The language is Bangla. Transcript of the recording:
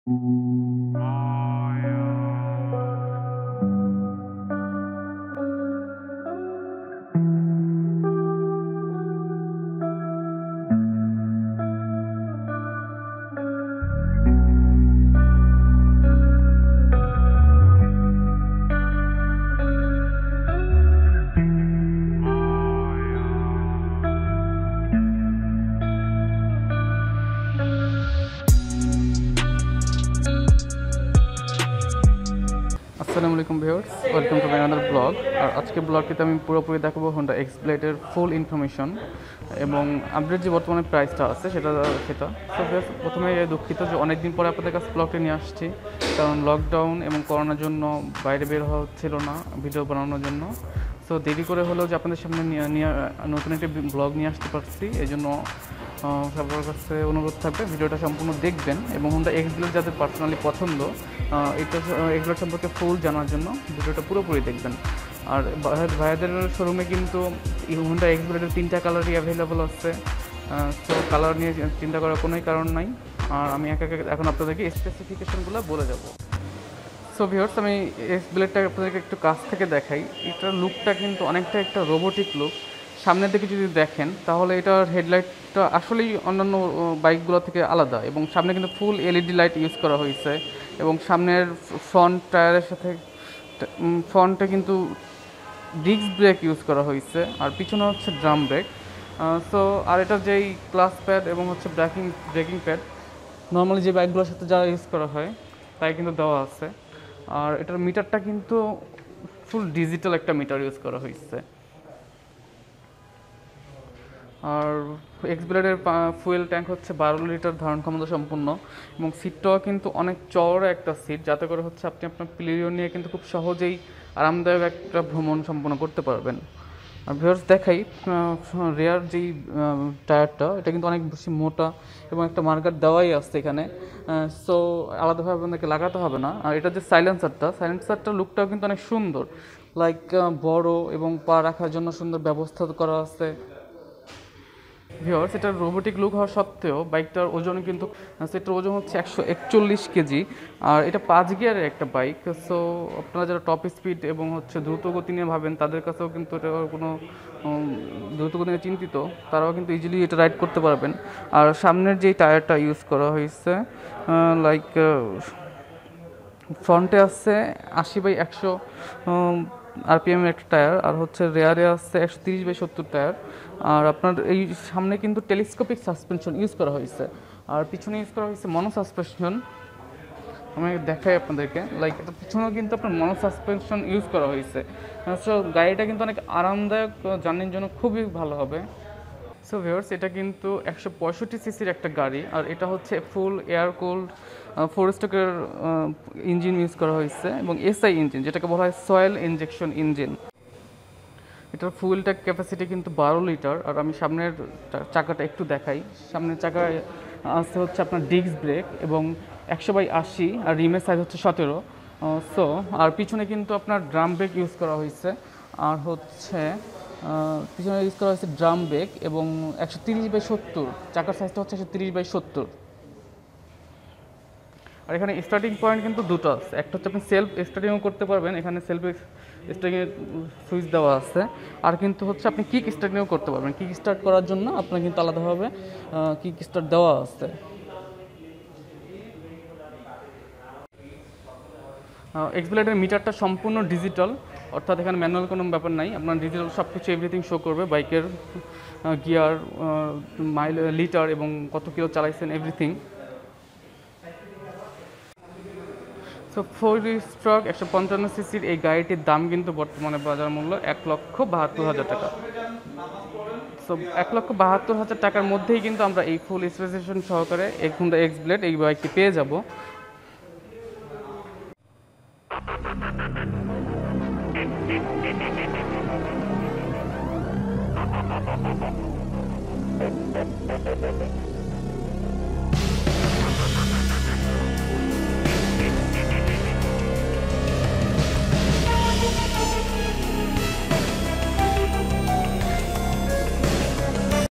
আসসালামু আলাইকুম viewers, welcome to my another blog. আর আজকে ব্লগটিতে আমি পুরোপুরি দেখাবো হোন্ডা এক্স ব্লেডের ফুল ইনফরমেশন এবং আপডেট যে বর্তমানে প্রাইসটা আছে সেটা। তো প্রথমে দুঃখিত যে অনেক দিন পরে আপনাদের কাছে ব্লগটি নিয়ে আসছি, কারণ লকডাউন এবং করোনার জন্য বাইরে বের হওয়া হচ্ছিল না ভিডিও বানানোর জন্য। সো দেরি করে হলেও যে আপনাদের সামনে নিয়ে নতুন একটি ব্লগ নিয়ে আসতে পারছি, এই জন্য সবার কাছে অনুরোধ থাকবে ভিডিওটা সম্পূর্ণ দেখবেন এবং হোন্ডা এক্স ব্লেড যাদের পার্সোনালি পছন্দ এটা এক্স ব্লেড সম্পর্কে ফুল জানার জন্য ভিডিওটা পুরোপুরি দেখবেন। আর ভাইয়াদের শোরুমে কিন্তু হোন্ডা এক্স ব্লেডের 3টা কালারই অ্যাভেলেবল আছে। তো কালার নিয়ে চিন্তা করার কোনোই কারণ নাই। আর আমি এখন আপনাদেরকে স্পেসিফিকেশনগুলো বলে যাব। সো ভিউয়ার্স, আমি এক্স ব্লেডটা আপনাদেরকে একটু কাছ থেকে দেখাই। এটার লুকটা কিন্তু অনেকটা একটা রোবোটিক লুক। সামনের দিকে যদি দেখেন তাহলে এটার হেডলাইটটা আসলেই অন্যান্য বাইকগুলো থেকে আলাদা এবং সামনে কিন্তু ফুল এলইডি লাইট ইউজ করা হয়েছে এবং সামনের ফ্রন্ট টায়ারের সাথে ফ্রন্টে কিন্তু ডিস্ক ব্রেক ইউজ করা হয়েছে আর পিছনে হচ্ছে ড্রাম ব্রেক। সো আর এটার যেই ক্লাচ প্যাড এবং হচ্ছে ব্রেকিং প্যাড নর্মালি যে বাইকগুলোর সাথে যা ইউজ করা হয় তাই কিন্তু দেওয়া আছে। আর এটার মিটারটা কিন্তু ফুল ডিজিটাল একটা মিটার ইউজ করা হয়েছে। আর এক্স ব্লেডের ফুয়েল ট্যাঙ্ক হচ্ছে 12 লিটার ধারণ ক্ষমতা সম্পন্ন এবং সিটটাও কিন্তু অনেক চওড়া একটা সিট, যাতে করে হচ্ছে আপনি আপনার প্লেরিও নিয়ে কিন্তু খুব সহজেই আরামদায়ক একটা ভ্রমণ সম্পন্ন করতে পারবেন। আর ভিউয়ার্স দেখাই, রেয়ার যেই টায়ারটা এটা কিন্তু অনেক বেশি মোটা এবং একটা মার্কার দেওয়াই আসছে এখানে। সো আলাদাভাবে আপনাদেরকে লাগাতে হবে না। আর এটা যে সাইলেন্সারটার লুকটাও কিন্তু অনেক সুন্দর, লাইক বড় এবং পা রাখার জন্য সুন্দর ব্যবস্থা করা আছে। ভিউয়ার্স, এটার রোবোটিক লুক হওয়া সত্ত্বেও বাইকটার ওজন কিন্তু সেটার ওজন হচ্ছে 141 কেজি। আর এটা 5 গিয়ারের একটা বাইক। সো আপনারা যারা টপ স্পিড এবং হচ্ছে দ্রুত গতি নিয়ে ভাবেন তাদের কাছেও কিন্তু এটা কোনো দ্রুত গতি নিয়ে চিন্তিত, তারাও কিন্তু ইজিলি এটা রাইড করতে পারবেন। আর সামনের যেই টায়ারটা ইউজ করা হয়েছে, লাইক ফ্রন্টে আছে 80/100 আরপিএম একটা টায়ার, আর হচ্ছে রেয়ারে আছে 130/70 টায়ার। আর আপনার এই সামনে কিন্তু টেলিস্কোপিক সাসপেনশন ইউজ করা হয়েছে আর পিছনে ইউজ করা হয়েছে মনো সাসপেনশন। আমি দেখাই আপনাদেরকে, লাইক এটা পিছনেও কিন্তু আপনার মনো সাসপেনশন ইউজ করা হয়েছে। সো গাড়িটা কিন্তু অনেক আরামদায়ক, জার্নির জন্য খুবই ভালো হবে। সো ভিউয়ার্স, এটা কিন্তু 165 সিসির একটা গাড়ি আর এটা হচ্ছে ফুল এয়ার কোল্ড 4 স্ট্রোকের ইঞ্জিন ইউজ করা হয়েছে এবং এসআই ইঞ্জিন, যেটাকে বলা হয় সয়েল ইনজেকশন ইঞ্জিন। এটার ফুয়েল ট্যাঙ্ক ক্যাপাসিটি কিন্তু 12 লিটার। আর আমি সামনের চাকাটা একটু দেখাই। সামনের চাকায় আছে হচ্ছে আপনার ডিস্ক ব্রেক এবং 100/80 আর রিমের সাইজ হচ্ছে 17। সো আর পিছনে কিন্তু আপনার ড্রাম ব্রেক ইউজ করা হয়েছে আর হচ্ছে পিছনে ইউজ করা হয়েছে ড্রাম ব্রেক এবং 130/70, চাকার সাইজটা হচ্ছে 130/70। আর এখানে স্টার্টিং পয়েন্ট কিন্তু দুটো আছে, একটা হচ্ছে আপনি সেলফ স্টার্টিংও করতে পারবেন, এখানে সেলফ স্টার্টিংয়ের সুইচ দেওয়া আছে। আর কিন্তু হচ্ছে আপনি কিক স্টার্টিংও করতে পারবেন, কিক স্টার্ট করার জন্য আপনার কিন্তু আলাদাভাবে কিক স্টার্ট দেওয়া আছে। এক্স ব্লেডের মিটারটা সম্পূর্ণ ডিজিটাল, অর্থাৎ এখানে ম্যানুয়াল কোনো ব্যাপার নাই। আপনার ডিজিটাল সব কিছু এভরিথিং শো করবে, বাইকের গিয়ার, মাইল, লিটার এবং কত কিলো চালাইছেন এভরিথিং। সো 4 স্ট্রোক 155 সিসির এই গাড়িটির দাম কিন্তু বর্তমানে বাজার মূল্য 1,72,000 টাকা। সো 1,72,000 টাকার মধ্যেই কিন্তু আমরা এই ফুল স্পেসিফিকেশন সহকারে হোন্ডা এক্স ব্লেড এই বাইকটি পেয়ে যাব।